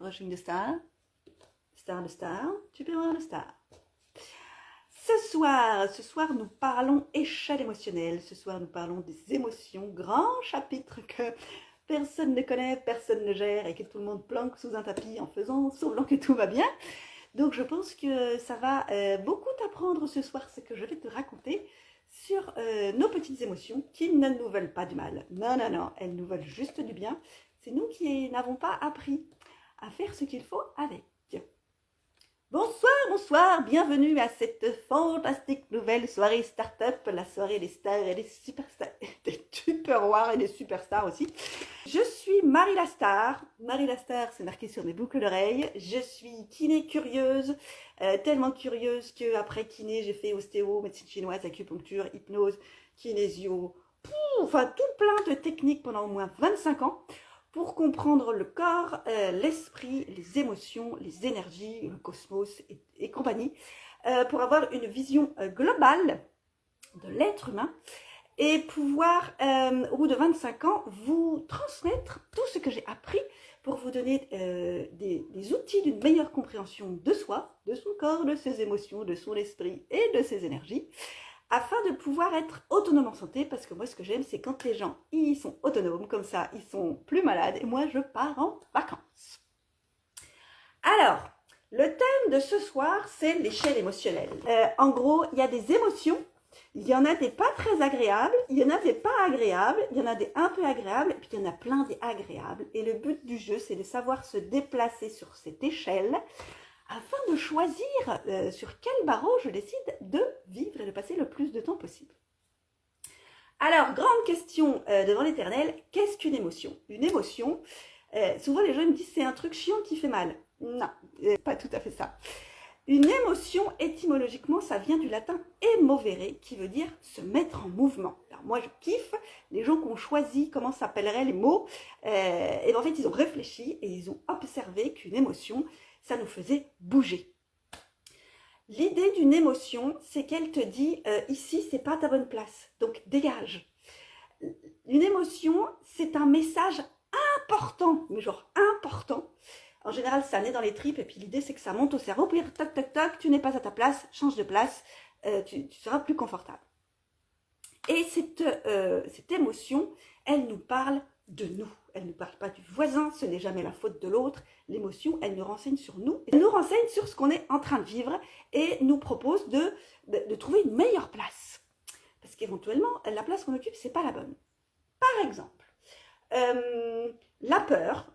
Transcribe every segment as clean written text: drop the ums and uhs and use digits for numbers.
brushing the star. Star de star, tu peux voir le star. Ce soir, nous parlons échelle émotionnelle. Ce soir, nous parlons des émotions. Grand chapitre que personne ne connaît, personne ne gère et que tout le monde planque sous un tapis en faisant semblant que tout va bien. Donc, je pense que ça va beaucoup t'apprendre ce soir, ce que je vais te raconter sur nos petites émotions qui ne nous veulent pas du mal. Non, non, non, elles nous veulent juste du bien. C'est nous qui n'avons pas appris à faire ce qu'il faut avec. Bonsoir, bonsoir, bienvenue à cette fantastique nouvelle soirée start-up, la soirée des stars et des superstars, des tupperwares et des superstars aussi. Je suis Marie la Star. Marie la Star, c'est marqué sur mes boucles d'oreilles. Je suis kiné curieuse, tellement curieuse qu'après kiné, j'ai fait ostéo, médecine chinoise, acupuncture, hypnose, kinésio, enfin tout plein de techniques pendant au moins 25 ans. Pour comprendre le corps, l'esprit, les émotions, les énergies, le cosmos et compagnie, pour avoir une vision globale de l'être humain et pouvoir, au bout de 25 ans, vous transmettre tout ce que j'ai appris pour vous donner des outils d'une meilleure compréhension de soi, de son corps, de ses émotions, de son esprit et de ses énergies, afin de pouvoir être autonome en santé, parce que moi ce que j'aime c'est quand les gens ils sont autonomes, comme ça ils sont plus malades et moi je pars en vacances. Alors, le thème de ce soir c'est l'échelle émotionnelle. En gros, il y a des émotions, il y en a des pas très agréables, il y en a des pas agréables, il y en a des un peu agréables, et puis il y en a plein des agréables. Et le but du jeu c'est de savoir se déplacer sur cette échelle, afin de choisir sur quel barreau je décide de vivre et de passer le plus de temps possible. Alors, grande question devant l'Éternel, qu'est-ce qu'une émotion? Une émotion, souvent les gens me disent c'est un truc chiant qui fait mal. Non, pas tout à fait ça. Une émotion, étymologiquement, ça vient du latin emovere, qui veut dire se mettre en mouvement. Alors moi, je kiffe les gens qui ont choisi comment s'appelleraient les mots. Et en fait, ils ont réfléchi et ils ont observé qu'une émotion, ça nous faisait bouger. L'idée d'une émotion, c'est qu'elle te dit ici, c'est pas ta bonne place, donc dégage. Une émotion, c'est un message important, mais genre important. En général, ça naît dans les tripes et puis l'idée, c'est que ça monte au cerveau, puis toc, toc, toc, tu n'es pas à ta place, change de place, tu seras plus confortable. Et cette émotion, elle nous parle de nous. Elle ne nous parle pas du voisin, ce n'est jamais la faute de l'autre. L'émotion, elle nous renseigne sur nous. Elle nous renseigne sur ce qu'on est en train de vivre et nous propose de trouver une meilleure place. Parce qu'éventuellement, la place qu'on occupe, c'est pas la bonne. Par exemple, la peur,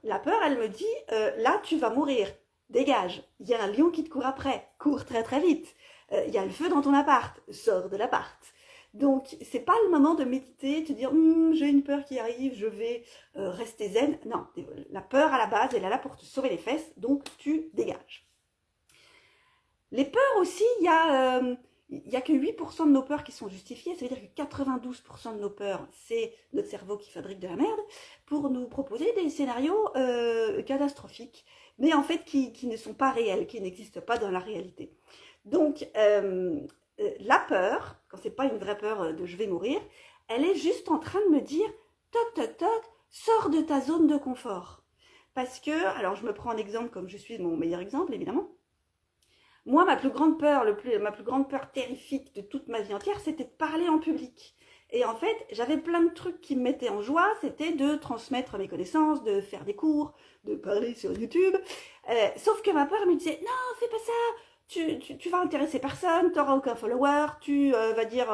elle me dit, là, tu vas mourir, dégage. Il y a un lion qui te court après, cours très très vite. Il y a le feu dans ton appart, sors de l'appart. Donc, c'est pas le moment de méditer, te dire j'ai une peur qui arrive, je vais rester zen. Non, la peur à la base, elle est là pour te sauver les fesses, donc tu dégages. Les peurs aussi, il y a que 8% de nos peurs qui sont justifiées, ça veut dire que 92% de nos peurs, c'est notre cerveau qui fabrique de la merde pour nous proposer des scénarios catastrophiques, mais en fait qui ne sont pas réels, qui n'existent pas dans la réalité. Donc, la peur, quand c'est pas une vraie peur de je vais mourir, elle est juste en train de me dire toc toc toc, sors de ta zone de confort. Parce que, alors je me prends un exemple comme je suis mon meilleur exemple évidemment. Moi, ma plus grande peur terrifique de toute ma vie entière, c'était de parler en public. Et en fait, j'avais plein de trucs qui me mettaient en joie, c'était de transmettre mes connaissances, de faire des cours, de parler sur YouTube. Sauf que ma peur me disait non, fais pas ça. Tu vas intéresser personne, tu n'auras aucun follower, tu vas dire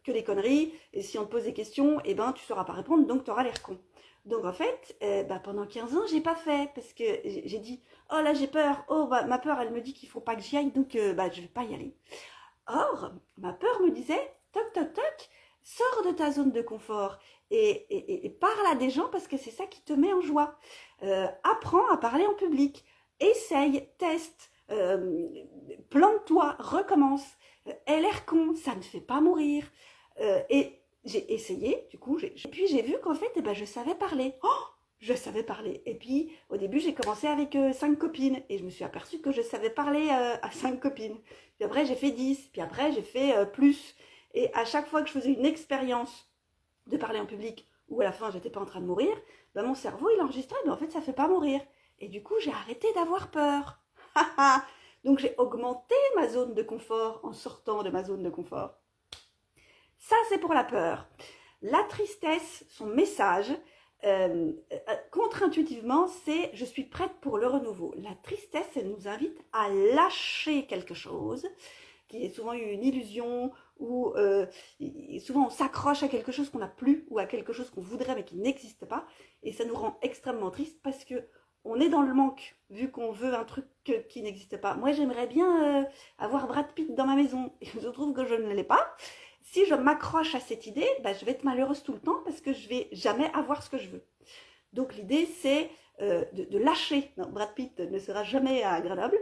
que des conneries, et si on te pose des questions, eh ben, tu ne sauras pas répondre, donc tu auras l'air con. Donc en fait, pendant 15 ans, j'ai pas fait, parce que j'ai dit, oh là j'ai peur, ma peur elle me dit qu'il faut pas que j'y aille, donc je vais pas y aller. Or, ma peur me disait, toc toc toc, sors de ta zone de confort, et parle à des gens, parce que c'est ça qui te met en joie. Apprends à parler en public, essaye, teste, plante-toi, recommence. Elle a l'air con, ça ne fait pas mourir. Et j'ai essayé, du coup, puis j'ai vu qu'en fait, je savais parler. Oh, je savais parler. Et puis, au début, j'ai commencé avec 5 copines. Et je me suis aperçue que je savais parler à 5 copines. Puis après, j'ai fait 10. Puis après, j'ai fait plus. Et à chaque fois que je faisais une expérience de parler en public, où à la fin, j'étais pas en train de mourir, mon cerveau, il enregistrait, mais en fait, ça fait pas mourir. Et du coup, j'ai arrêté d'avoir peur. Donc, j'ai augmenté ma zone de confort en sortant de ma zone de confort. Ça, c'est pour la peur. La tristesse, son message, contre-intuitivement, c'est « je suis prête pour le renouveau ». La tristesse, elle nous invite à lâcher quelque chose qui est souvent une illusion, ou souvent on s'accroche à quelque chose qu'on n'a plus, ou à quelque chose qu'on voudrait mais qui n'existe pas, et ça nous rend extrêmement triste parce que on est dans le manque, vu qu'on veut un truc qui n'existe pas. Moi, j'aimerais bien avoir Brad Pitt dans ma maison, et je trouve que je ne l'ai pas. Si je m'accroche à cette idée, je vais être malheureuse tout le temps parce que je vais jamais avoir ce que je veux. Donc l'idée, c'est de lâcher. Non, Brad Pitt ne sera jamais à Grenoble.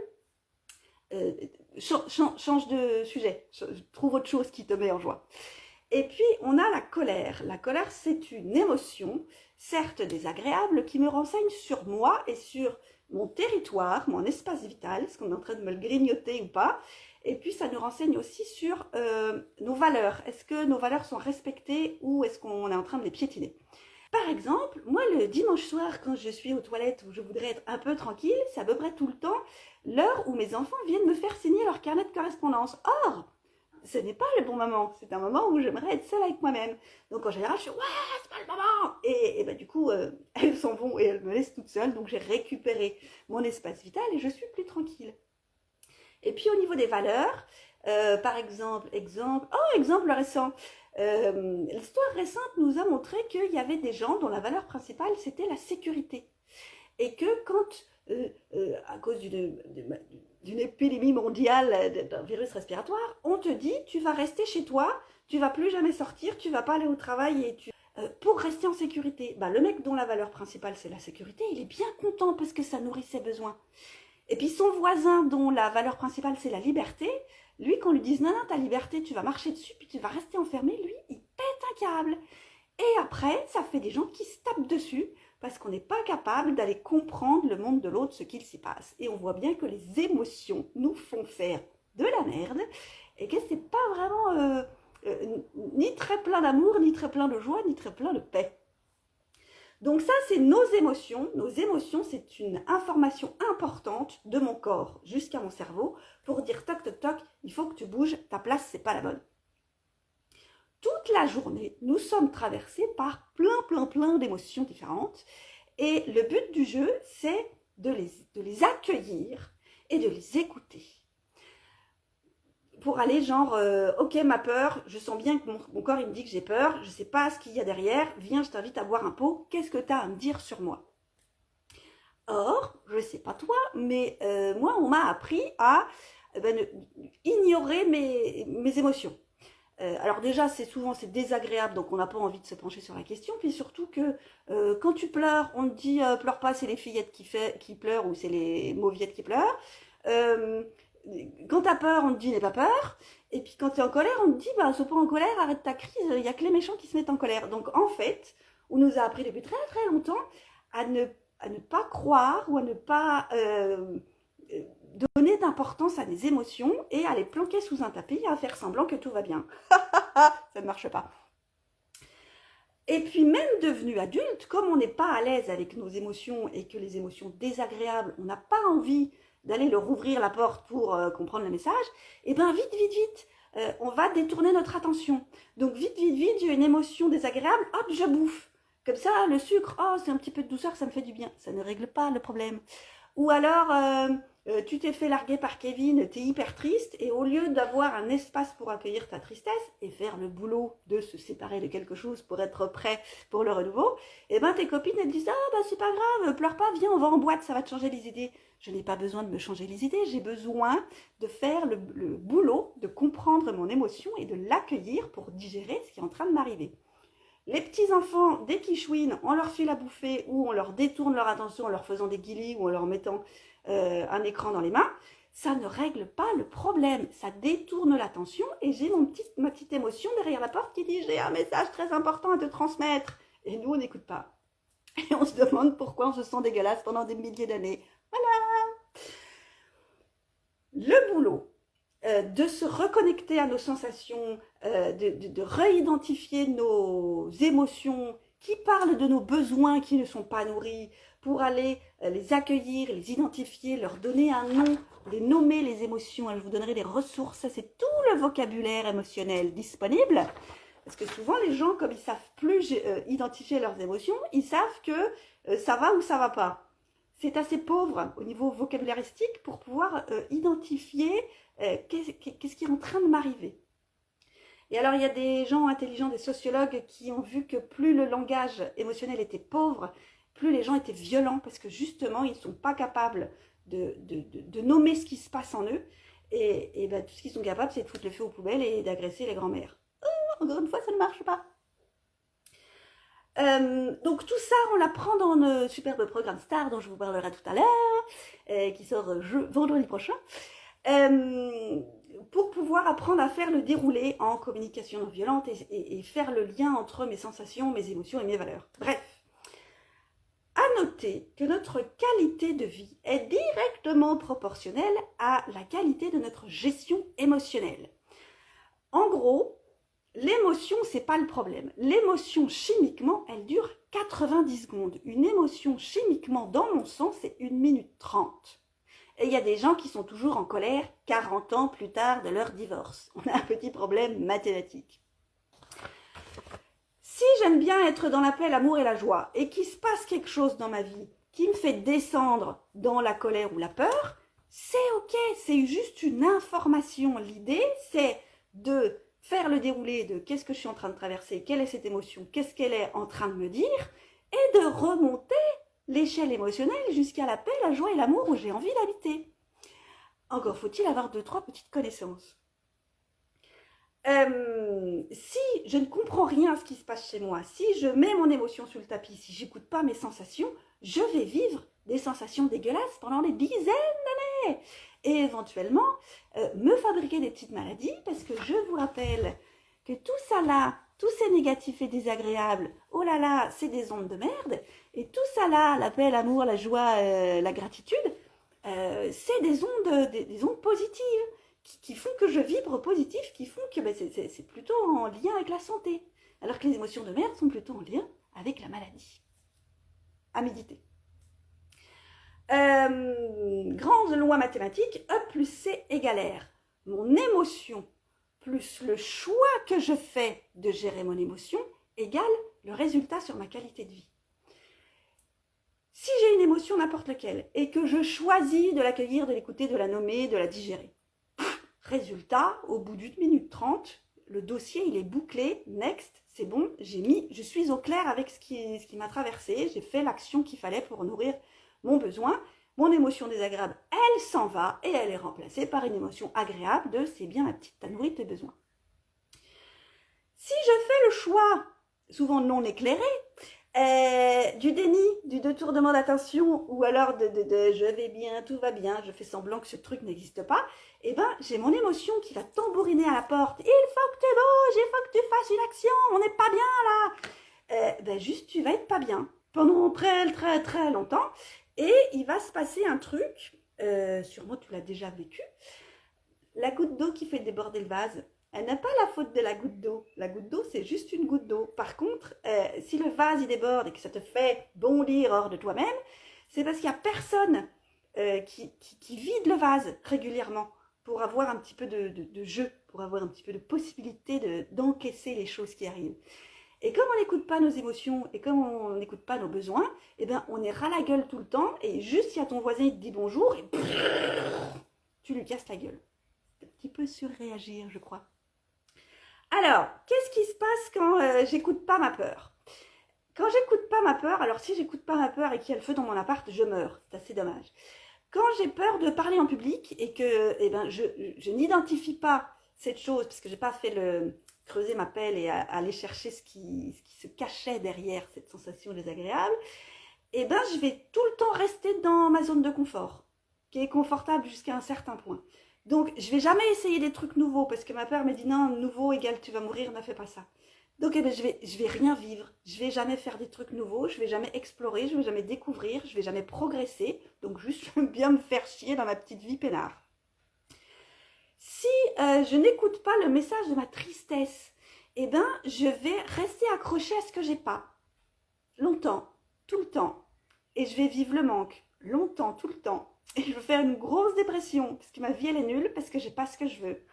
Change de sujet, trouve autre chose qui te met en joie. Et puis, on a la colère. La colère, c'est une émotion, certes désagréable, qui me renseigne sur moi et sur mon territoire, mon espace vital, est-ce qu'on est en train de me le grignoter ou pas. Et puis, ça nous renseigne aussi sur nos valeurs. Est-ce que nos valeurs sont respectées ou est-ce qu'on est en train de les piétiner? Par exemple, moi, le dimanche soir, quand je suis aux toilettes où je voudrais être un peu tranquille, c'est à peu près tout le temps l'heure où mes enfants viennent me faire signer leur carnet de correspondance. Or, ce n'est pas le bon moment. C'est un moment où j'aimerais être seule avec moi-même. Donc, en général, je suis « ouais, c'est pas le moment !» Et du coup, elles s'en vont et elles me laissent toute seule. Donc, j'ai récupéré mon espace vital et je suis plus tranquille. Et puis, au niveau des valeurs, par exemple récent, l'histoire récente nous a montré qu'il y avait des gens dont la valeur principale, c'était la sécurité. Et que quand, à cause d'une épidémie mondiale d'un virus respiratoire, on te dit tu vas rester chez toi, tu vas plus jamais sortir, tu vas pas aller au travail et pour rester en sécurité. Le mec dont la valeur principale c'est la sécurité, il est bien content parce que ça nourrit ses besoins. Et puis son voisin dont la valeur principale c'est la liberté, lui qu'on lui dise non, ta liberté, tu vas marcher dessus puis tu vas rester enfermé, lui il pète un câble. Et après, ça fait des gens qui se tapent dessus parce qu'on n'est pas capable d'aller comprendre le monde de l'autre, ce qu'il s'y passe. Et on voit bien que les émotions nous font faire de la merde et que c'est pas vraiment ni très plein d'amour, ni très plein de joie, ni très plein de paix. Donc ça, c'est nos émotions. Nos émotions, c'est une information importante de mon corps jusqu'à mon cerveau pour dire toc, toc, toc, il faut que tu bouges, ta place, c'est pas la bonne. Toute la journée, nous sommes traversés par plein d'émotions différentes. Et le but du jeu, c'est de les accueillir et de les écouter. Pour aller genre, ok, ma peur, je sens bien que mon corps, il me dit que j'ai peur, je ne sais pas ce qu'il y a derrière, viens, je t'invite à boire un pot, qu'est-ce que tu as à me dire sur moi? Or, je ne sais pas toi, mais moi, on m'a appris à ignorer mes émotions. Alors déjà, c'est désagréable, donc on n'a pas envie de se pencher sur la question. Puis surtout que quand tu pleures, on te dit pleure pas, c'est les fillettes qui pleurent ou c'est les mauviettes qui pleurent. Quand t'as peur, on te dit n'aie pas peur. Et puis quand t'es en colère, on te dit sois pas en colère, arrête ta crise, il n'y a que les méchants qui se mettent en colère. Donc en fait, on nous a appris depuis très très longtemps à ne pas croire ou à ne pas donner d'importance à des émotions et à les planquer sous un tapis et à faire semblant que tout va bien. Ça ne marche pas. Et puis même devenu adulte, comme on n'est pas à l'aise avec nos émotions et que les émotions désagréables, on n'a pas envie d'aller leur ouvrir la porte pour comprendre le message, et vite, on va détourner notre attention. Donc vite, j'ai une émotion désagréable, hop, je bouffe. Comme ça, le sucre, oh, c'est un petit peu de douceur, ça me fait du bien. Ça ne règle pas le problème. Ou alors, tu t'es fait larguer par Kevin, t'es hyper triste, et au lieu d'avoir un espace pour accueillir ta tristesse et faire le boulot de se séparer de quelque chose pour être prêt pour le renouveau, tes copines elles te disent « Ah c'est pas grave, pleure pas, viens, on va en boîte, ça va te changer les idées. » Je n'ai pas besoin de me changer les idées, j'ai besoin de faire le boulot, de comprendre mon émotion et de l'accueillir pour digérer ce qui est en train de m'arriver. Les petits enfants, dès qu'ils chouinent, on leur file à bouffer ou on leur détourne leur attention en leur faisant des guilis ou en leur mettant un écran dans les mains, ça ne règle pas le problème, ça détourne l'attention et j'ai ma petite émotion derrière la porte qui dit « j'ai un message très important à te transmettre ». Et nous, on n'écoute pas. Et on se demande pourquoi on se sent dégueulasse pendant des milliers d'années. Voilà. Le boulot de se reconnecter à nos sensations, de réidentifier nos émotions qui parlent de nos besoins qui ne sont pas nourris pour aller les accueillir, les identifier, leur donner un nom, les nommer les émotions. Je vous donnerai des ressources, c'est tout le vocabulaire émotionnel disponible. Parce que souvent les gens, comme ils savent plus identifier leurs émotions, ils savent que ça va ou ça va pas. C'est assez pauvre au niveau vocabularistique pour pouvoir identifier qu'est-ce qui est en train de m'arriver. Et alors, il y a des gens intelligents, des sociologues, qui ont vu que plus le langage émotionnel était pauvre, plus les gens étaient violents, parce que justement, ils ne sont pas capables de nommer ce qui se passe en eux. Et ben, tout ce qu'ils sont capables, c'est de foutre le feu aux poubelles et d'agresser les grands-mères. Encore une fois, ça ne marche pas. Donc tout ça, on l'apprend dans le superbe programme Star, dont je vous parlerai tout à l'heure, qui sort vendredi prochain. Pour pouvoir apprendre à faire le déroulé en communication non violente et faire le lien entre mes sensations, mes émotions et mes valeurs. Bref, à noter que notre qualité de vie est directement proportionnelle à la qualité de notre gestion émotionnelle. En gros, l'émotion, c'est pas le problème. L'émotion, chimiquement, elle dure 90 secondes. Une émotion, chimiquement, dans mon sang, c'est 1 minute 30. Et il y a des gens qui sont toujours en colère 40 ans plus tard de leur divorce. On a un petit problème mathématique. Si j'aime bien être dans la paix, l'amour et la joie, et qu'il se passe quelque chose dans ma vie qui me fait descendre dans la colère ou la peur, c'est ok, c'est juste une information. L'idée, c'est de faire le déroulé de qu'est-ce que je suis en train de traverser, quelle est cette émotion, qu'est-ce qu'elle est en train de me dire, et de remonter l'échelle émotionnelle jusqu'à la paix, la joie et l'amour où j'ai envie d'habiter. Encore faut-il avoir 2-3 petites connaissances. Si je ne comprends rien à ce qui se passe chez moi, si je mets mon émotion sur le tapis, si j'écoute pas mes sensations, je vais vivre des sensations dégueulasses pendant des dizaines d'années. Et éventuellement, me fabriquer des petites maladies, parce que je vous rappelle que tout ça là, tous ces négatifs et désagréables, oh là là, c'est des ondes de merde. Et tout ça là, la paix, l'amour, la joie, la gratitude, c'est des ondes positives qui font que je vibre positif, qui font que c'est plutôt en lien avec la santé. Alors que les émotions de merde sont plutôt en lien avec la maladie. À méditer. Grande loi mathématique, E plus C égale R. Mon émotion plus le choix que je fais de gérer mon émotion égale le résultat sur ma qualité de vie. Si j'ai une émotion n'importe laquelle et que je choisis de l'accueillir, de l'écouter, de la nommer, de la digérer, résultat, au bout d'1 minute 30, le dossier il est bouclé, next, c'est bon, je suis au clair avec ce qui m'a traversé, j'ai fait l'action qu'il fallait pour nourrir mon besoin. Mon émotion désagréable, elle s'en va et elle est remplacée par une émotion agréable de c'est bien ma petite, t'as nourri tes besoins. Si je fais le choix, souvent non éclairé, du déni, du détournement d'attention ou alors de je vais bien, tout va bien, je fais semblant que ce truc n'existe pas, et ben j'ai mon émotion qui va tambouriner à la porte. Il faut que tu bouges, il faut que tu fasses une action, on n'est pas bien là. Juste tu vas être pas bien pendant très très très longtemps. Et il va se passer un truc, sûrement tu l'as déjà vécu, la goutte d'eau qui fait déborder le vase, elle n'a pas la faute de la goutte d'eau. La goutte d'eau, c'est juste une goutte d'eau. Par contre, si le vase il déborde et que ça te fait bondir hors de toi-même, c'est parce qu'il n'y a personne qui vide le vase régulièrement pour avoir un petit peu de jeu, pour avoir un petit peu de possibilité d'encaisser les choses qui arrivent. Et comme on n'écoute pas nos émotions et comme on n'écoute pas nos besoins, eh ben on est ras la gueule tout le temps et juste si à ton voisin il te dit bonjour, et tu lui casses la gueule. C'est un petit peu surréagir, je crois. Alors, qu'est-ce qui se passe quand j'écoute pas ma peur? Quand j'écoute pas ma peur, alors si j'écoute pas ma peur et qu'il y a le feu dans mon appart, je meurs. C'est assez dommage. Quand j'ai peur de parler en public et que je n'identifie pas cette chose parce que j'ai pas fait creuser ma pelle et aller chercher ce qui se cachait derrière cette sensation désagréable, je vais tout le temps rester dans ma zone de confort, qui est confortable jusqu'à un certain point. Donc, je vais jamais essayer des trucs nouveaux, parce que ma peur me dit non, nouveau égale tu vas mourir, ne fais pas ça. Donc, je vais rien vivre, je vais jamais faire des trucs nouveaux, je vais jamais explorer, je vais jamais découvrir, je vais jamais progresser, donc juste bien me faire chier dans ma petite vie peinard. Si je n'écoute pas le message de ma tristesse, je vais rester accrochée à ce que j'ai pas. Longtemps, tout le temps. et je vais vivre le manque longtemps, tout le temps. Et je vais faire une grosse dépression parce que ma vie elle est nulle, parce que j'ai pas ce que je veux.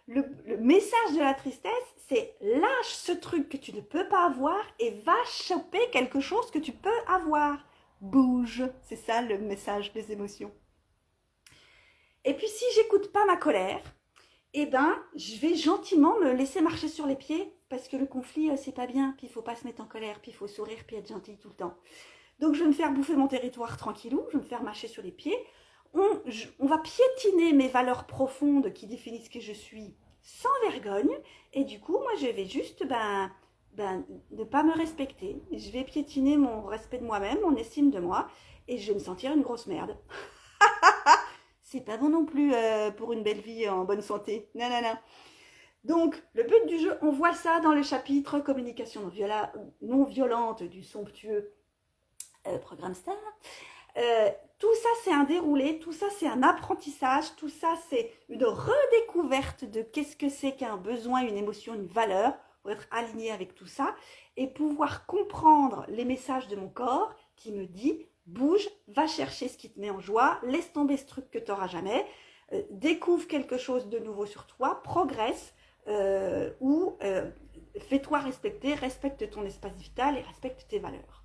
Le message de la tristesse, c'est lâche ce truc que tu ne peux pas avoir et va choper quelque chose que tu peux avoir. Bouge, c'est ça le message des émotions. Et puis si j'écoute pas ma colère, eh ben je vais gentiment me laisser marcher sur les pieds parce que le conflit c'est pas bien, puis il faut pas se mettre en colère, puis il faut sourire, puis être gentil tout le temps. Donc je vais me faire bouffer mon territoire tranquillou, je vais me faire marcher sur les pieds. On va piétiner mes valeurs profondes qui définissent qui je suis sans vergogne. Et du coup, moi, je vais juste ne pas me respecter. Je vais piétiner mon respect de moi-même, mon estime de moi. Et je vais me sentir une grosse merde. C'est pas bon non plus pour une belle vie en bonne santé. Non, non, non. Donc, le but du jeu, on voit ça dans le chapitre communication non violente du somptueux programme Star. Tout ça, c'est un déroulé, tout ça, c'est un apprentissage, tout ça, c'est une redécouverte de qu'est-ce que c'est qu'un besoin, une émotion, une valeur, pour être aligné avec tout ça, et pouvoir comprendre les messages de mon corps qui me dit « Bouge, va chercher ce qui te met en joie, laisse tomber ce truc que tu n'auras jamais, découvre quelque chose de nouveau sur toi, progresse, ou fais-toi respecter, respecte ton espace vital et respecte tes valeurs. »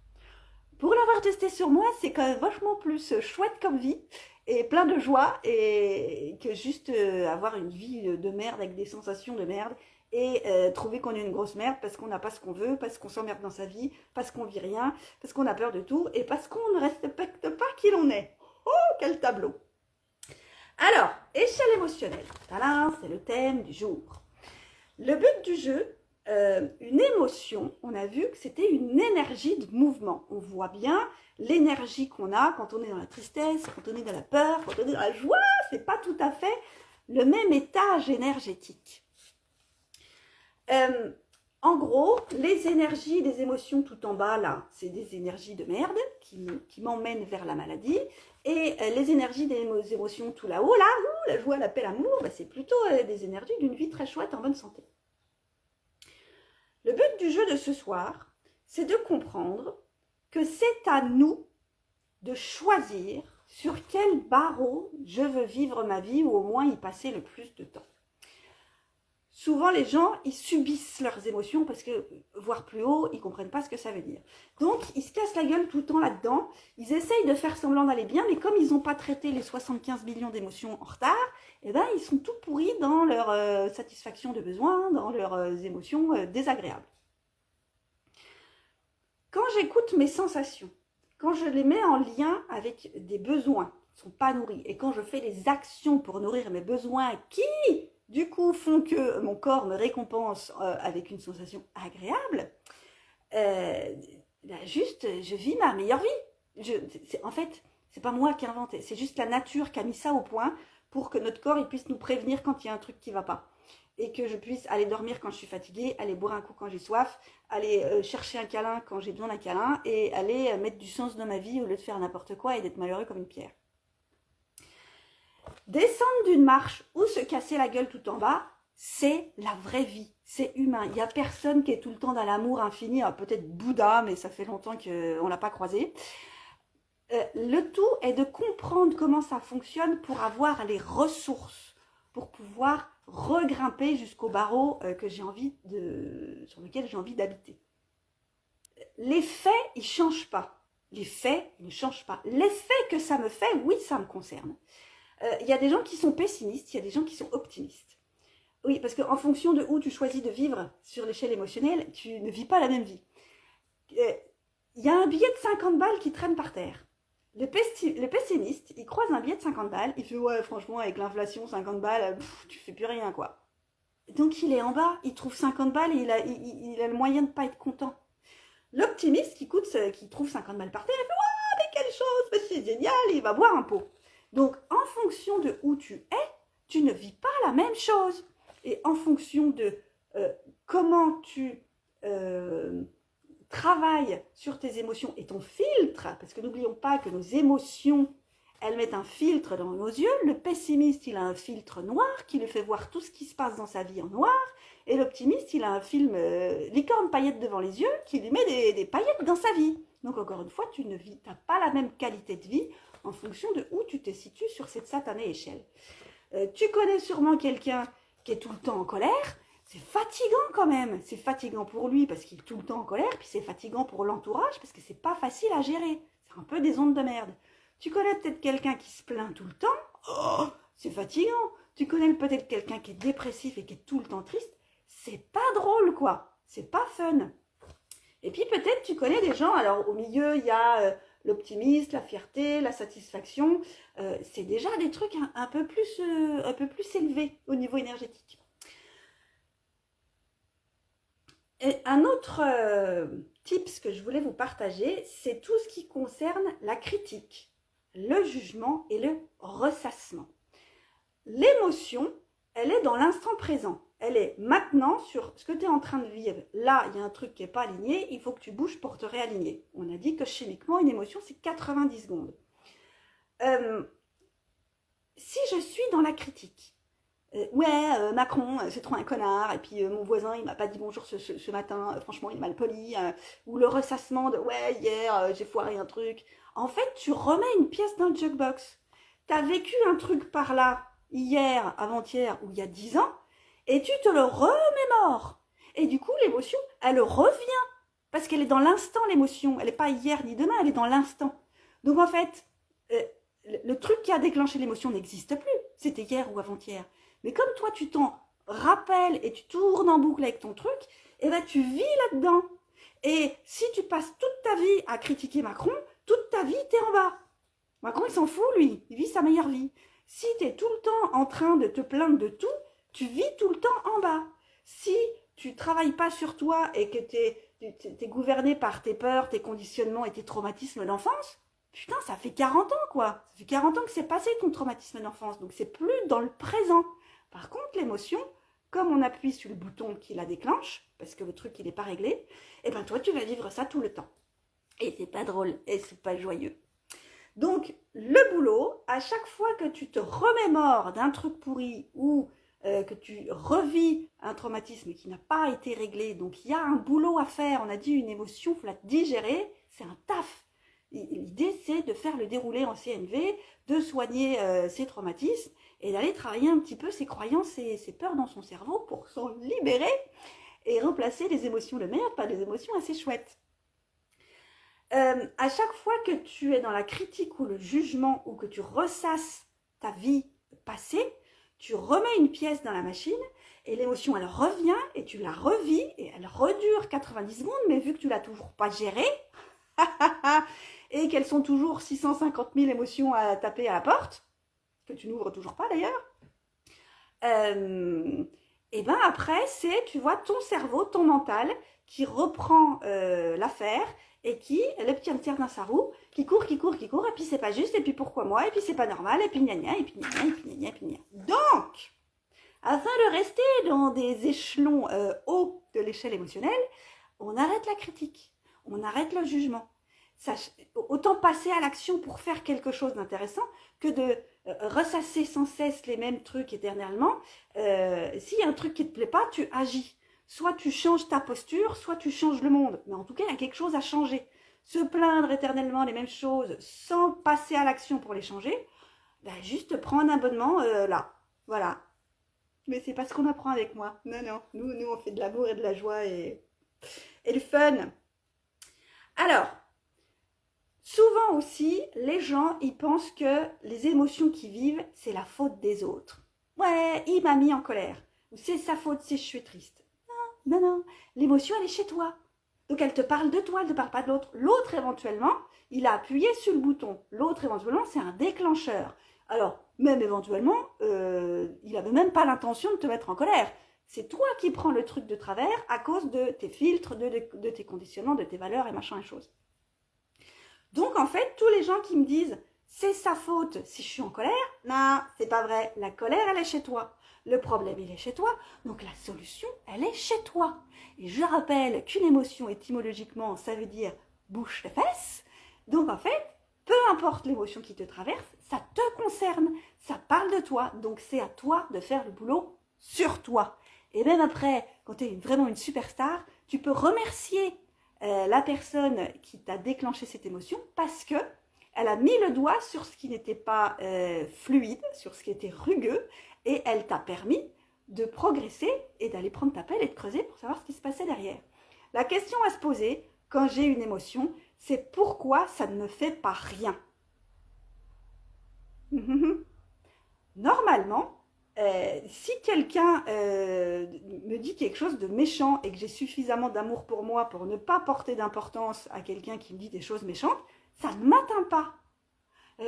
Pour l'avoir testé sur moi, c'est quand même vachement plus chouette comme vie et plein de joie et que juste avoir une vie de merde avec des sensations de merde et trouver qu'on est une grosse merde parce qu'on n'a pas ce qu'on veut, parce qu'on s'emmerde dans sa vie, parce qu'on vit rien, parce qu'on a peur de tout et parce qu'on ne respecte pas qui l'on est. Oh, quel tableau! Alors, échelle émotionnelle. Tadam, c'est le thème du jour. Le but du jeu, une émotion, on a vu que c'était une énergie de mouvement. On voit bien l'énergie qu'on a quand on est dans la tristesse, quand on est dans la peur, quand on est dans la joie. C'est pas tout à fait le même étage énergétique. En gros, les énergies des émotions tout en bas, là, c'est des énergies de merde qui m'emmènent vers la maladie. Et les énergies des émotions tout là-haut, là, la joie, la paix, l'amour, bah, c'est plutôt des énergies d'une vie très chouette en bonne santé. Le but du jeu de ce soir, c'est de comprendre que c'est à nous de choisir sur quel barreau je veux vivre ma vie ou au moins y passer le plus de temps. Souvent, les gens, ils subissent leurs émotions parce que, voir plus haut, ils ne comprennent pas ce que ça veut dire. Donc, ils se cassent la gueule tout le temps là-dedans. Ils essayent de faire semblant d'aller bien, mais comme ils n'ont pas traité les 75 millions d'émotions en retard, eh ben, ils sont tout pourris dans leur satisfaction de besoins, dans leurs émotions désagréables. Quand j'écoute mes sensations, quand je les mets en lien avec des besoins qui ne sont pas nourris, et quand je fais des actions pour nourrir mes besoins qui, du coup, font que mon corps me récompense avec une sensation agréable, juste, je vis ma meilleure vie. En fait, c'est pas moi qui ai inventé, c'est juste la nature qui a mis ça au point pour que notre corps il puisse nous prévenir quand il y a un truc qui ne va pas. Et que je puisse aller dormir quand je suis fatiguée, aller boire un coup quand j'ai soif, aller chercher un câlin quand j'ai besoin d'un câlin, et aller mettre du sens dans ma vie au lieu de faire n'importe quoi et d'être malheureux comme une pierre. Descendre d'une marche ou se casser la gueule tout en bas, c'est la vraie vie, c'est humain. Il n'y a personne qui est tout le temps dans l'amour infini, peut-être Bouddha, mais ça fait longtemps qu'on ne l'a pas croisé. Le tout est de comprendre comment ça fonctionne pour avoir les ressources, pour pouvoir regrimper jusqu'au barreau sur lequel j'ai envie d'habiter. Les faits, ils ne changent pas. Les faits, ils ne changent pas. L'effet que ça me fait, oui, ça me concerne. Il y a des gens qui sont pessimistes, il y a des gens qui sont optimistes. Oui, parce qu'en fonction de où tu choisis de vivre sur l'échelle émotionnelle, tu ne vis pas la même vie. Il y a un billet de 50 balles qui traîne par terre. Le pessimiste, il croise un billet de 50 balles, il fait « Ouais, franchement, avec l'inflation, 50 balles, tu fais plus rien, quoi. » Donc, il est en bas, il trouve 50 balles et il a le moyen de ne pas être content. L'optimiste qui trouve 50 balles par terre, il fait « Ouais, mais quelle chose, c'est génial, il va boire un pot. » Donc, en fonction de où tu es, tu ne vis pas la même chose. Et en fonction de comment tu travailles sur tes émotions et ton filtre, parce que n'oublions pas que nos émotions, elles mettent un filtre dans nos yeux. Le pessimiste, il a un filtre noir qui lui fait voir tout ce qui se passe dans sa vie en noir. Et l'optimiste, il a un film licorne paillettes devant les yeux qui lui met des paillettes dans sa vie. Donc encore une fois, tu n'as pas la même qualité de vie en fonction de où tu te situes sur cette satanée échelle. Tu connais sûrement quelqu'un qui est tout le temps en colère. C'est fatigant quand même. C'est fatigant pour lui parce qu'il est tout le temps en colère, puis c'est fatigant pour l'entourage parce que c'est pas facile à gérer. C'est un peu des ondes de merde. Tu connais peut-être quelqu'un qui se plaint tout le temps. Oh, c'est fatigant. Tu connais peut-être quelqu'un qui est dépressif et qui est tout le temps triste. C'est pas drôle, quoi. C'est pas fun. Et puis peut-être tu connais des gens, alors au milieu il y a l'optimisme, la fierté, la satisfaction. C'est déjà des trucs un peu plus élevés au niveau énergétique. Et un autre tips que je voulais vous partager, c'est tout ce qui concerne la critique, le jugement et le ressassement. L'émotion, elle est dans l'instant présent. Elle est maintenant sur ce que tu es en train de vivre. Là, il y a un truc qui n'est pas aligné, il faut que tu bouges pour te réaligner. On a dit que chimiquement, une émotion, c'est 90 secondes. Si je suis dans la critique, Macron, c'est trop un connard, et puis mon voisin, il m'a pas dit bonjour ce matin, franchement, il est mal poli, ou le ressassement de, hier, j'ai foiré un truc. En fait, tu remets une pièce dans le jukebox. Tu as vécu un truc par là, hier, avant-hier, ou il y a 10 ans, et tu te le remémores. Et du coup, l'émotion, elle revient. Parce qu'elle est dans l'instant, l'émotion. Elle n'est pas hier ni demain, elle est dans l'instant. Donc en fait, le truc qui a déclenché l'émotion n'existe plus. C'était hier ou avant-hier. Mais comme toi, tu t'en rappelles et tu tournes en boucle avec ton truc, et ben tu vis là-dedans. Et si tu passes toute ta vie à critiquer Macron, toute ta vie, t'es en bas. Macron, il s'en fout, lui. Il vit sa meilleure vie. Si tu es tout le temps en train de te plaindre de tout, tu vis tout le temps en bas. Si tu ne travailles pas sur toi et que tu es gouverné par tes peurs, tes conditionnements et tes traumatismes d'enfance, putain, ça fait 40 ans, quoi. Ça fait 40 ans que c'est passé ton traumatisme d'enfance. Donc, c'est plus dans le présent. Par contre, l'émotion, comme on appuie sur le bouton qui la déclenche, parce que le truc, il n'est pas réglé, et ben toi, tu vas vivre ça tout le temps. Et c'est pas drôle, et c'est pas joyeux. Donc, le boulot, à chaque fois que tu te remémores d'un truc pourri ou que tu revis un traumatisme qui n'a pas été réglé, donc il y a un boulot à faire, on a dit une émotion, il faut la digérer, c'est un taf. L'idée, c'est de faire le déroulé en CNV, de soigner ses traumatismes et d'aller travailler un petit peu ses croyances et ses peurs dans son cerveau pour s'en libérer et remplacer les émotions de merde par des émotions assez chouettes. À chaque fois que tu es dans la critique ou le jugement ou que tu ressasses ta vie passée, tu remets une pièce dans la machine et l'émotion, elle revient et tu la revis et elle redure 90 secondes, mais vu que tu l'as toujours pas gérée et qu'elles sont toujours 650 000 émotions à taper à la porte, que tu n'ouvres toujours pas d'ailleurs, et ben après, c'est, tu vois, ton cerveau, ton mental qui reprend l'affaire et qui, le petit tiers dans sa roue, qui court, et puis c'est pas juste, et puis pourquoi moi, et puis c'est pas normal, et puis gna gna, et puis gna gna, et puis gna gna, et puis gna. Donc, afin de rester dans des échelons hauts de l'échelle émotionnelle, on arrête la critique, on arrête le jugement. Autant passer à l'action pour faire quelque chose d'intéressant que de ressasser sans cesse les mêmes trucs éternellement. S'il y a un truc qui ne te plaît pas, tu agis. Soit tu changes ta posture, soit tu changes le monde. Mais en tout cas, il y a quelque chose à changer. Se plaindre éternellement les mêmes choses sans passer à l'action pour les changer, ben juste prends un abonnement là. Voilà. Mais c'est pas ce qu'on apprend avec moi. Non. Nous on fait de l'amour et de la joie et du fun. Alors, souvent aussi, les gens, ils pensent que les émotions qu'ils vivent, c'est la faute des autres. Ouais, il m'a mis en colère. Ou c'est sa faute si je suis triste. Non. L'émotion, elle est chez toi. Donc, elle te parle de toi, elle ne te parle pas de l'autre. L'autre, éventuellement, il a appuyé sur le bouton. L'autre, éventuellement, c'est un déclencheur. Alors, même éventuellement, il n'avait même pas l'intention de te mettre en colère. C'est toi qui prends le truc de travers à cause de tes filtres, de tes conditionnements, de tes valeurs et machin et choses. Donc, en fait, tous les gens qui me disent « c'est sa faute si je suis en colère », non, c'est pas vrai. La colère, elle est chez toi. Le problème, il est chez toi. Donc, la solution, elle est chez toi. Et je rappelle qu'une émotion, étymologiquement, ça veut dire « bouche les fesses ». Donc, en fait, peu importe l'émotion qui te traverse, ça te concerne. Ça parle de toi. Donc, c'est à toi de faire le boulot sur toi. Et même après, quand tu es vraiment une superstar, tu peux remercier la personne qui t'a déclenché cette émotion parce que elle a mis le doigt sur ce qui n'était pas fluide, sur ce qui était rugueux, et elle t'a permis de progresser et d'aller prendre ta pelle et de creuser pour savoir ce qui se passait derrière. La question à se poser quand j'ai une émotion, c'est pourquoi ça ne me fait pas rien. Normalement, si quelqu'un me dit quelque chose de méchant et que j'ai suffisamment d'amour pour moi pour ne pas porter d'importance à quelqu'un qui me dit des choses méchantes, ça ne m'atteint pas.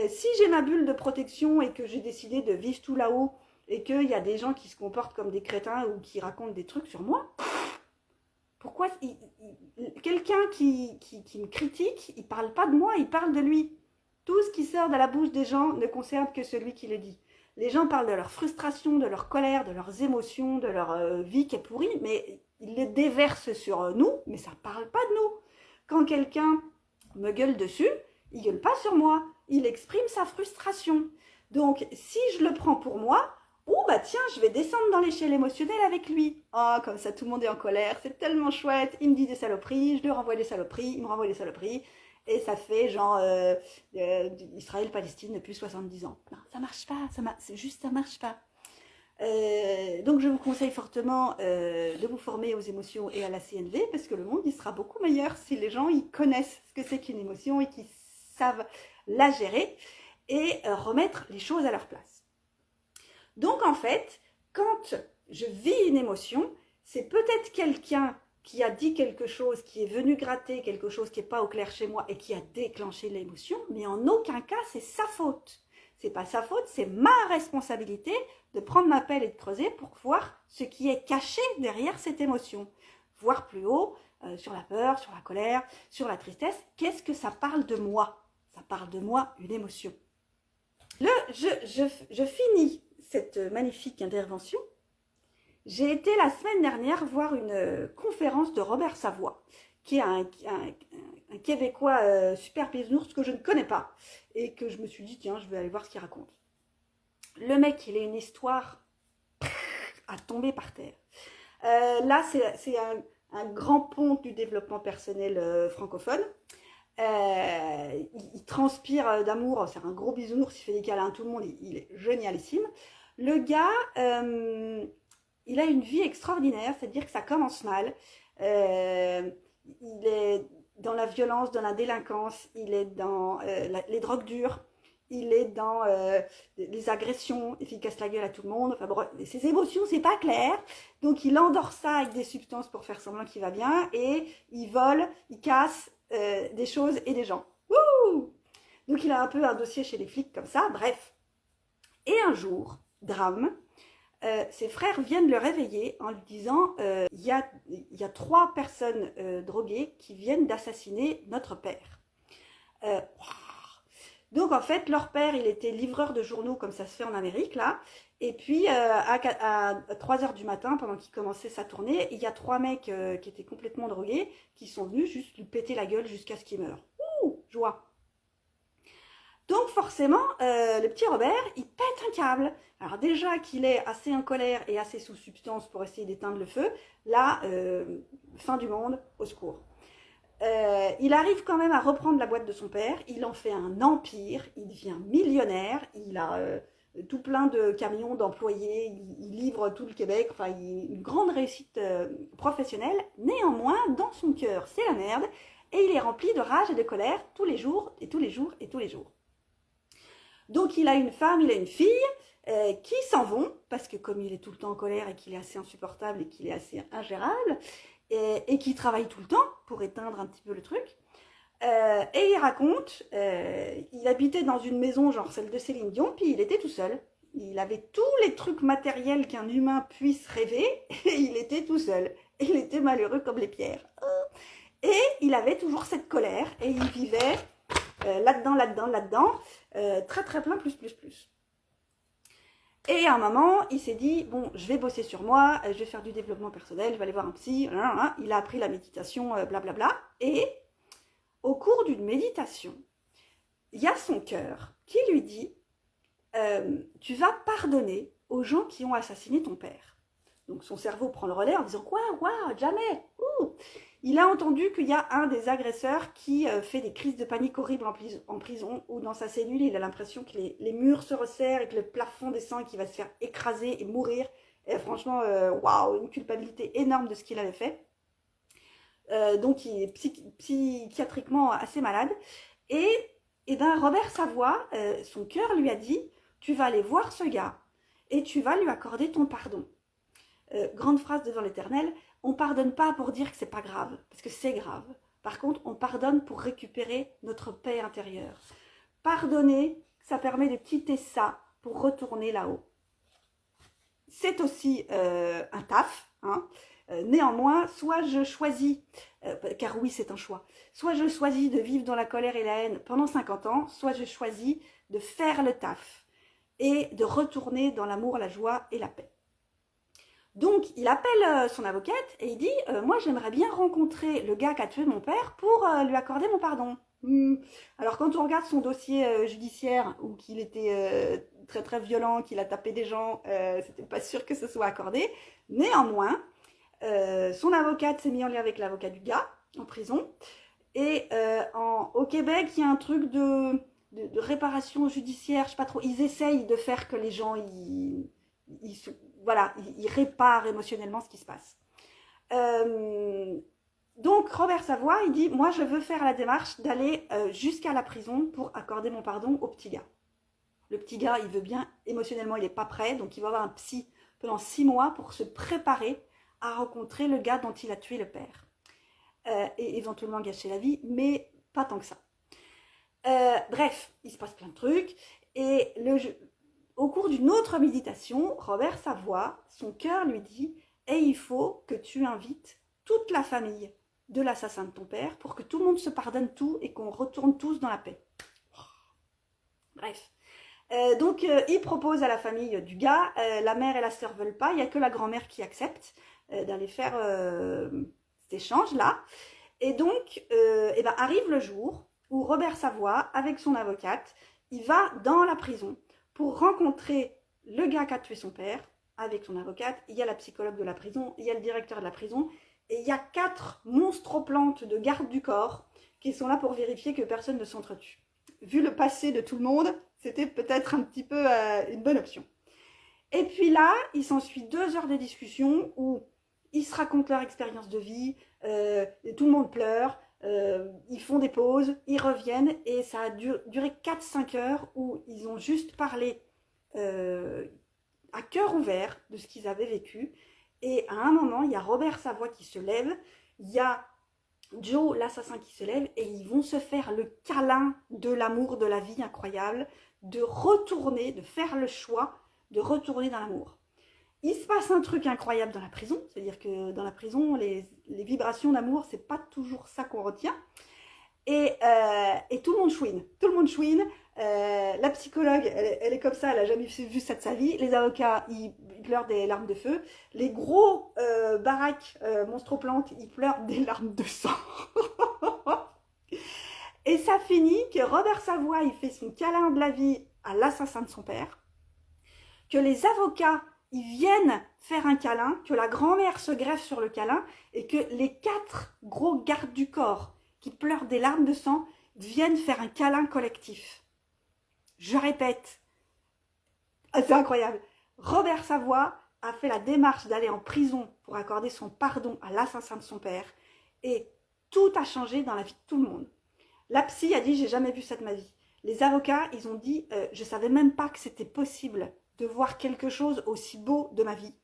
Si j'ai ma bulle de protection et que j'ai décidé de vivre tout là-haut et qu'il y a des gens qui se comportent comme des crétins ou qui racontent des trucs sur moi, pourquoi quelqu'un qui me critique, il ne parle pas de moi, il parle de lui. Tout ce qui sort de la bouche des gens ne concerne que celui qui le dit. Les gens parlent de leur frustration, de leur colère, de leurs émotions, de leur vie qui est pourrie, mais ils les déversent sur nous, mais ça ne parle pas de nous. Quand quelqu'un me gueule dessus, il ne gueule pas sur moi, il exprime sa frustration. Donc, si je le prends pour moi, bah tiens, je vais descendre dans l'échelle émotionnelle avec lui. Oh, comme ça, tout le monde est en colère, c'est tellement chouette, il me dit des saloperies, je lui renvoie des saloperies, il me renvoie des saloperies. Et ça fait genre Israël-Palestine depuis 70 ans. Non, ça marche pas, c'est juste ça marche pas. Donc je vous conseille fortement de vous former aux émotions et à la CNV parce que le monde il sera beaucoup meilleur si les gens ils connaissent ce que c'est qu'une émotion et qu'ils savent la gérer et remettre les choses à leur place. Donc en fait, quand je vis une émotion, c'est peut-être quelqu'un qui a dit quelque chose, qui est venu gratter quelque chose qui n'est pas au clair chez moi et qui a déclenché l'émotion, mais en aucun cas c'est sa faute. C'est pas sa faute, c'est ma responsabilité de prendre ma pelle et de creuser pour voir ce qui est caché derrière cette émotion. Voir plus haut, sur la peur, sur la colère, sur la tristesse, qu'est-ce que ça parle de moi? Ça parle de moi, une émotion. Je finis cette magnifique intervention. J'ai été la semaine dernière voir une conférence de Robert Savoie, qui est un Québécois super bisounours que je ne connais pas et que je me suis dit, tiens, je vais aller voir ce qu'il raconte. Le mec, il a une histoire à tomber par terre. Là, c'est un grand pont du développement personnel francophone. Il transpire d'amour, c'est un gros bisounours, il fait des câlins à tout le monde, il est génialissime. Le gars... il a une vie extraordinaire, c'est-à-dire que ça commence mal. Il est dans la violence, dans la délinquance, il est dans les drogues dures, il est dans les agressions, il casse la gueule à tout le monde. Enfin, bon, ses émotions, c'est pas clair. Donc il endort ça avec des substances pour faire semblant qu'il va bien et il vole, il casse des choses et des gens. Wouh! Donc il a un peu un dossier chez les flics comme ça, bref. Et un jour, drame, ses frères viennent le réveiller en lui disant il y a 3 personnes droguées qui viennent d'assassiner notre père. Donc en fait, leur père, il était livreur de journaux comme ça se fait en Amérique là. Et puis à 3h du matin, pendant qu'il commençait sa tournée, il y a 3 mecs qui étaient complètement drogués qui sont venus juste lui péter la gueule jusqu'à ce qu'il meure. Ouh, joie! Donc forcément, le petit Robert, il pète un câble. Alors déjà qu'il est assez en colère et assez sous substance pour essayer d'éteindre le feu, là, fin du monde, au secours. Il arrive quand même à reprendre la boîte de son père, il en fait un empire, il devient millionnaire, il a tout plein de camions, d'employés, il livre tout le Québec, enfin une grande réussite professionnelle. Néanmoins, dans son cœur, c'est la merde, et il est rempli de rage et de colère tous les jours, et tous les jours, et tous les jours. Donc il a une femme, il a une fille qui s'en vont, parce que comme il est tout le temps en colère et qu'il est assez insupportable et qu'il est assez ingérable, et qui travaille tout le temps pour éteindre un petit peu le truc, et il raconte, il habitait dans une maison genre celle de Céline Dion, puis il était tout seul. Il avait tous les trucs matériels qu'un humain puisse rêver, et il était tout seul. Et il était malheureux comme les pierres. Et il avait toujours cette colère, et il vivait là-dedans, très très plein, plus. Et à un moment, il s'est dit, bon, je vais bosser sur moi, je vais faire du développement personnel, je vais aller voir un psy, il a appris la méditation, blablabla, et au cours d'une méditation, il y a son cœur qui lui dit, tu vas pardonner aux gens qui ont assassiné ton père. Donc son cerveau prend le relais en disant, quoi, jamais, ouh. Il a entendu qu'il y a un des agresseurs qui fait des crises de panique horribles en prison, ou dans sa cellule, il a l'impression que les murs se resserrent et que le plafond descend et qu'il va se faire écraser et mourir. Et franchement, waouh, une culpabilité énorme de ce qu'il avait fait. Donc il est psychiatriquement assez malade. Et ben Robert Savoie, son cœur lui a dit, tu vas aller voir ce gars et tu vas lui accorder ton pardon. Grande phrase devant l'Éternel, on pardonne pas pour dire que c'est pas grave, parce que c'est grave. Par contre, on pardonne pour récupérer notre paix intérieure. Pardonner, ça permet de quitter ça pour retourner là-haut. C'est aussi un taf, hein. Néanmoins, soit je choisis, car oui c'est un choix, soit je choisis de vivre dans la colère et la haine pendant 50 ans, soit je choisis de faire le taf et de retourner dans l'amour, la joie et la paix. Donc il appelle son avocate et il dit moi j'aimerais bien rencontrer le gars qui a tué mon père pour lui accorder mon pardon. Alors quand on regarde son dossier judiciaire où qu'il était très très violent, qu'il a tapé des gens, c'était pas sûr que ce soit accordé. Néanmoins, son avocate s'est mise en lien avec l'avocat du gars en prison. Et au Québec, il y a un truc de réparation judiciaire, je sais pas trop. Ils essayent de faire que les gens ils réparent émotionnellement ce qui se passe. Donc Robert Savoie, il dit, moi je veux faire la démarche d'aller jusqu'à la prison pour accorder mon pardon au petit gars. Le petit gars, il veut bien, émotionnellement, il n'est pas prêt, donc il va avoir un psy pendant 6 mois pour se préparer à rencontrer le gars dont il a tué le père. Et éventuellement gâcher la vie, mais pas tant que ça. Bref, il se passe plein de trucs, et au cours d'une autre méditation, Robert Savoie, son cœur lui dit « Et il faut que tu invites toute la famille de l'assassin de ton père pour que tout le monde se pardonne tout et qu'on retourne tous dans la paix. » Bref. Donc, il propose à la famille du gars, la mère et la sœur veulent pas, il n'y a que la grand-mère qui accepte d'aller faire cet échange-là. Et donc, arrive le jour où Robert Savoie, avec son avocate, il va dans la prison pour rencontrer le gars qui a tué son père, avec son avocate. Il y a la psychologue de la prison, il y a le directeur de la prison, et il y a 4 monstroplantes de garde du corps qui sont là pour vérifier que personne ne s'entretue. Vu le passé de tout le monde, c'était peut-être un petit peu une bonne option. Et puis là, il s'ensuit 2 heures de discussion où ils se racontent leur expérience de vie, et tout le monde pleure, ils font des pauses, ils reviennent, et ça a duré 4-5 heures où ils ont juste parlé à cœur ouvert de ce qu'ils avaient vécu. Et à un moment, il y a Robert Savoie qui se lève, il y a Joe, l'assassin, qui se lève, et ils vont se faire le câlin de l'amour, de la vie incroyable, de retourner, de faire le choix de retourner dans l'amour. Il se passe un truc incroyable dans la prison, c'est-à-dire que dans la prison, les vibrations d'amour, c'est pas toujours ça qu'on retient. Et tout le monde chouine, la psychologue, elle est comme ça, elle a jamais vu ça de sa vie. Les avocats, ils pleurent des larmes de feu. Les gros baraques monstroplantes, ils pleurent des larmes de sang. Et ça finit que Robert Savoie, il fait son câlin de la vie à l'assassin de son père, que les avocats, ils viennent faire un câlin, que la grand-mère se greffe sur le câlin, et que les 4 gros gardes du corps qui pleurent des larmes de sang viennent faire un câlin collectif. Je répète, c'est incroyable. Robert Savoie a fait la démarche d'aller en prison pour accorder son pardon à l'assassin de son père, et tout a changé dans la vie de tout le monde. La psy a dit, j'ai jamais vu ça de ma vie. Les avocats, ils ont dit, je savais même pas que c'était possible de voir quelque chose aussi beau de ma vie.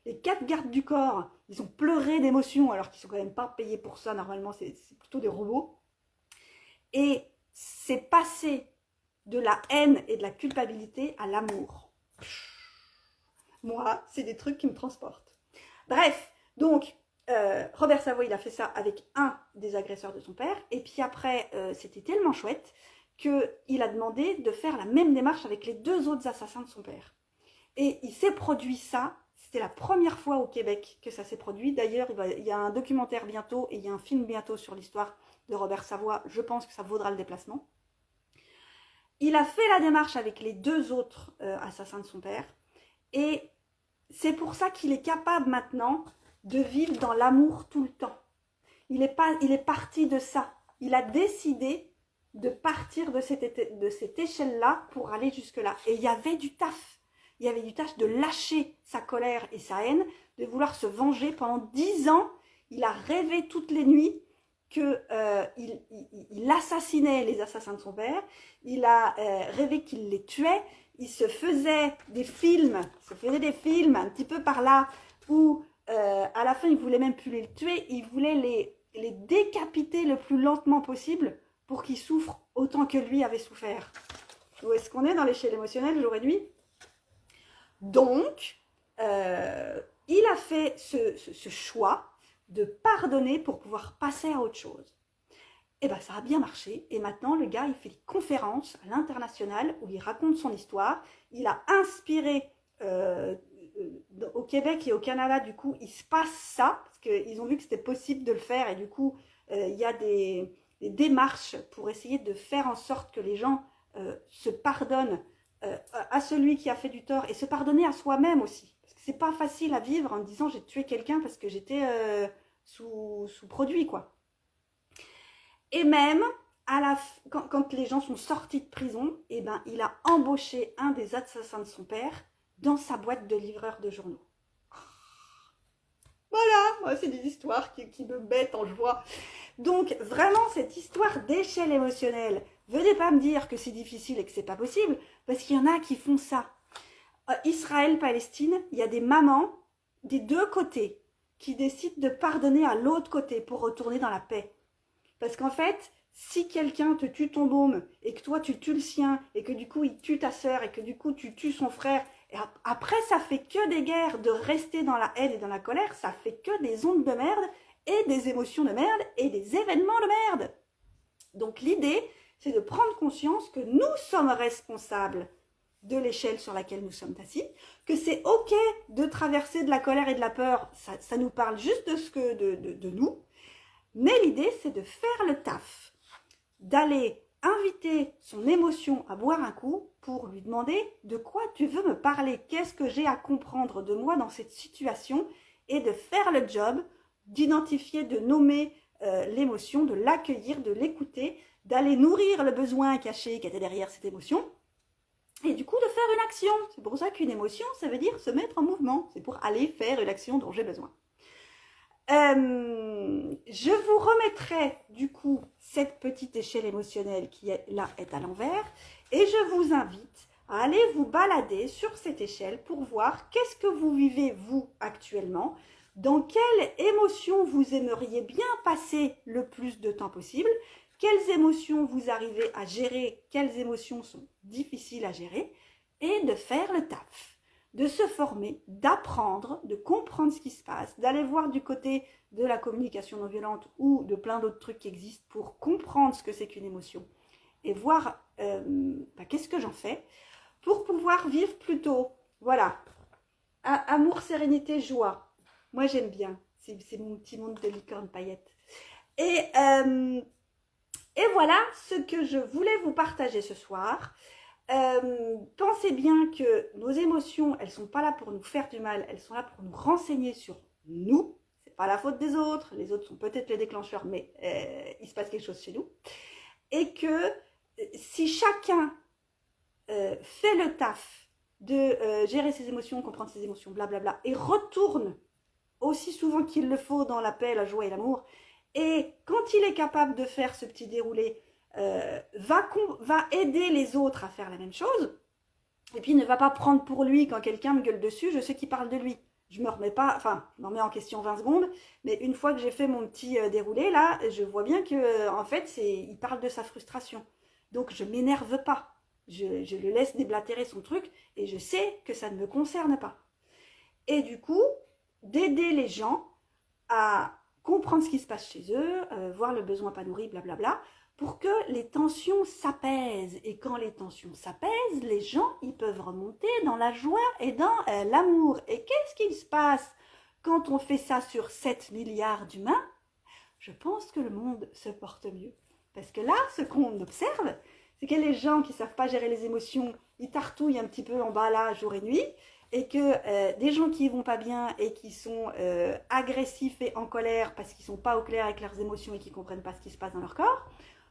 Les 4 gardes du corps, ils ont pleuré d'émotion, alors qu'ils sont quand même pas payés pour ça, normalement c'est plutôt des robots. Et c'est passé de la haine et de la culpabilité à l'amour. Moi, c'est des trucs qui me transportent. Bref, donc, Robert Savoie, il a fait ça avec un des agresseurs de son père, et puis après, c'était tellement chouette qu'il a demandé de faire la même démarche avec les 2 autres assassins de son père. Et il s'est produit ça, c'était la première fois au Québec que ça s'est produit. D'ailleurs, il y a un documentaire bientôt, et il y a un film bientôt sur l'histoire de Robert Savoie. Je pense que ça vaudra le déplacement. Il a fait la démarche avec les 2 autres assassins de son père, et c'est pour ça qu'il est capable maintenant de vivre dans l'amour tout le temps. il est parti de ça. Il a décidé de partir de cette échelle-là pour aller jusque-là. Et il y avait du taf. Il y avait du taf de lâcher sa colère et sa haine, de vouloir se venger. Pendant 10 ans, il a rêvé toutes les nuits qu'il assassinait les assassins de son père. Il a rêvé qu'il les tuait. Il se faisait des films un petit peu par là, où à la fin, il ne voulait même plus les tuer. Il voulait les décapiter le plus lentement possible pour qu'ils souffrent autant que lui avait souffert. Où est-ce qu'on est dans l'échelle émotionnelle, jour et nuit? Donc, il a fait ce choix de pardonner pour pouvoir passer à autre chose. Et bien, ça a bien marché. Et maintenant, le gars, il fait des conférences à l'international où il raconte son histoire. Il a inspiré au Québec et au Canada, du coup, il se passe ça, parce qu'ils ont vu que c'était possible de le faire. Et du coup, il y a des démarches pour essayer de faire en sorte que les gens se pardonnent à celui qui a fait du tort et se pardonner à soi-même aussi. Parce que c'est pas facile à vivre en disant j'ai tué quelqu'un parce que j'étais sous produit, quoi. Et même, quand les gens sont sortis de prison, eh ben, il a embauché un des assassins de son père dans sa boîte de livreur de journaux. Voilà, moi, c'est des histoires qui me mettent en joie. Donc, vraiment, cette histoire d'échelle émotionnelle, venez pas me dire que c'est difficile et que c'est pas possible, parce qu'il y en a qui font ça. Israël-Palestine, il y a des mamans des deux côtés qui décident de pardonner à l'autre côté pour retourner dans la paix. Parce qu'en fait, si quelqu'un te tue ton môme et que toi tu tues le sien et que du coup il tue ta sœur et que du coup tu tues son frère, et après ça fait que des guerres de rester dans la haine et dans la colère, ça fait que des ondes de merde et des émotions de merde et des événements de merde. Donc l'idée, c'est de prendre conscience que nous sommes responsables de l'échelle sur laquelle nous sommes assis, que c'est ok de traverser de la colère et de la peur, ça nous parle juste de nous. Mais l'idée, c'est de faire le taf, d'aller inviter son émotion à boire un coup pour lui demander de quoi tu veux me parler, qu'est-ce que j'ai à comprendre de moi dans cette situation, et de faire le job, d'identifier, de nommer l'émotion, de l'accueillir, de l'écouter, d'aller nourrir le besoin caché qui était derrière cette émotion, et du coup de faire une action. C'est pour ça qu'une émotion, ça veut dire se mettre en mouvement, c'est pour aller faire une action dont j'ai besoin. Je vous remettrai du coup cette petite échelle émotionnelle qui est là est à l'envers et je vous invite à aller vous balader sur cette échelle pour voir qu'est-ce que vous vivez vous actuellement, dans quelles émotions vous aimeriez bien passer le plus de temps possible, quelles émotions vous arrivez à gérer, quelles émotions sont difficiles à gérer, et de faire le taf, de se former, d'apprendre, de comprendre ce qui se passe, d'aller voir du côté de la communication non violente ou de plein d'autres trucs qui existent pour comprendre ce que c'est qu'une émotion et voir qu'est-ce que j'en fais pour pouvoir vivre plutôt, voilà, amour, sérénité, joie. Moi j'aime bien, c'est mon petit monde de licorne paillettes. Et voilà ce que je voulais vous partager ce soir. Pensez bien que nos émotions, elles ne sont pas là pour nous faire du mal, elles sont là pour nous renseigner sur nous. C'est pas la faute des autres, les autres sont peut-être les déclencheurs, mais il se passe quelque chose chez nous. Et que si chacun fait le taf de gérer ses émotions, comprendre ses émotions, blablabla, et retourne aussi souvent qu'il le faut dans la paix, la joie et l'amour, et quand il est capable de faire ce petit déroulé, va aider les autres à faire la même chose, et puis ne va pas prendre pour lui quand quelqu'un me gueule dessus, je sais qu'il parle de lui. Je me remets pas, enfin, je m'en remets en question 20 secondes, mais une fois que j'ai fait mon petit déroulé, là, je vois bien que, en fait, il parle de sa frustration. Donc, je m'énerve pas. Je le laisse déblatérer son truc, et je sais que ça ne me concerne pas. Et du coup, d'aider les gens à comprendre ce qui se passe chez eux, voir le besoin pas nourri, blablabla, pour que les tensions s'apaisent. Et quand les tensions s'apaisent, les gens, ils peuvent remonter dans la joie et dans l'amour. Et qu'est-ce qui se passe quand on fait ça sur 7 milliards d'humains? Je pense que le monde se porte mieux. Parce que là, ce qu'on observe, c'est que les gens qui ne savent pas gérer les émotions, ils tartouillent un petit peu en bas là, jour et nuit. et que des gens qui vont pas bien et qui sont agressifs et en colère parce qu'ils sont pas au clair avec leurs émotions et qui comprennent pas ce qui se passe dans leur corps,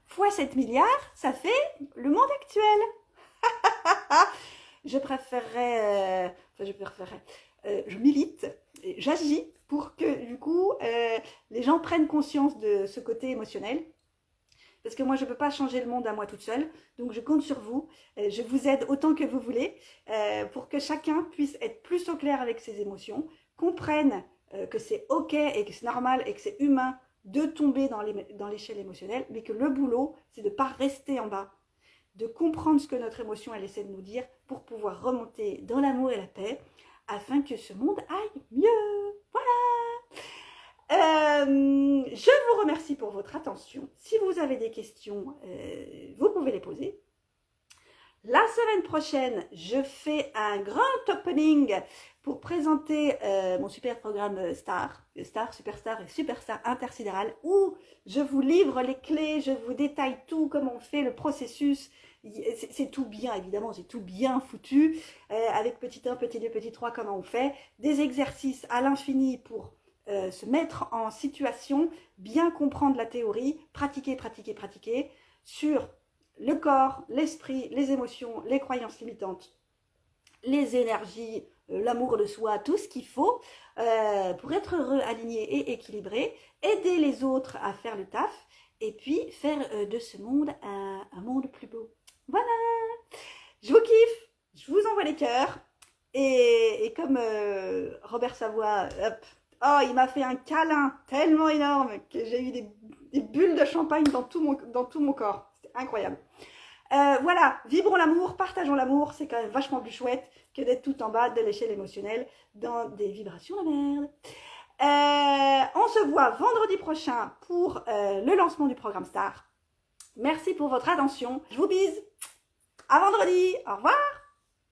fois 7 milliards, ça fait le monde actuel. Je préférerais, je milite, j'agis pour que du coup les gens prennent conscience de ce côté émotionnel. Parce que moi, je ne peux pas changer le monde à moi toute seule. Donc, je compte sur vous. Je vous aide autant que vous voulez pour que chacun puisse être plus au clair avec ses émotions, comprenne que c'est OK et que c'est normal et que c'est humain de tomber dans l'échelle émotionnelle, mais que le boulot, c'est de ne pas rester en bas, de comprendre ce que notre émotion, elle essaie de nous dire pour pouvoir remonter dans l'amour et la paix afin que ce monde aille mieux. Voilà. Je vous remercie pour votre attention. Si vous avez des questions, vous pouvez les poser. La semaine prochaine, je fais un grand opening pour présenter mon super programme Star, Superstar et Superstar Intersidéral, où je vous livre les clés, je vous détaille tout, comment on fait le processus. C'est tout bien, évidemment, c'est tout bien foutu, avec petit 1, petit 2, petit 3, comment on fait. Des exercices à l'infini pour se mettre en situation, bien comprendre la théorie, pratiquer sur le corps, l'esprit, les émotions, les croyances limitantes, les énergies, l'amour de soi, tout ce qu'il faut pour être heureux, aligné et équilibré, aider les autres à faire le taf et puis faire de ce monde un monde plus beau. Voilà, je vous kiffe, je vous envoie les cœurs et comme Robert Savoie, hop, oh, il m'a fait un câlin tellement énorme que j'ai eu des bulles de champagne dans tout mon corps. C'était incroyable. Voilà, vibrons l'amour, partageons l'amour, c'est quand même vachement plus chouette que d'être tout en bas de l'échelle émotionnelle dans des vibrations de merde. On se voit vendredi prochain pour le lancement du programme Star. Merci pour votre attention. Je vous bise. À vendredi. Au revoir.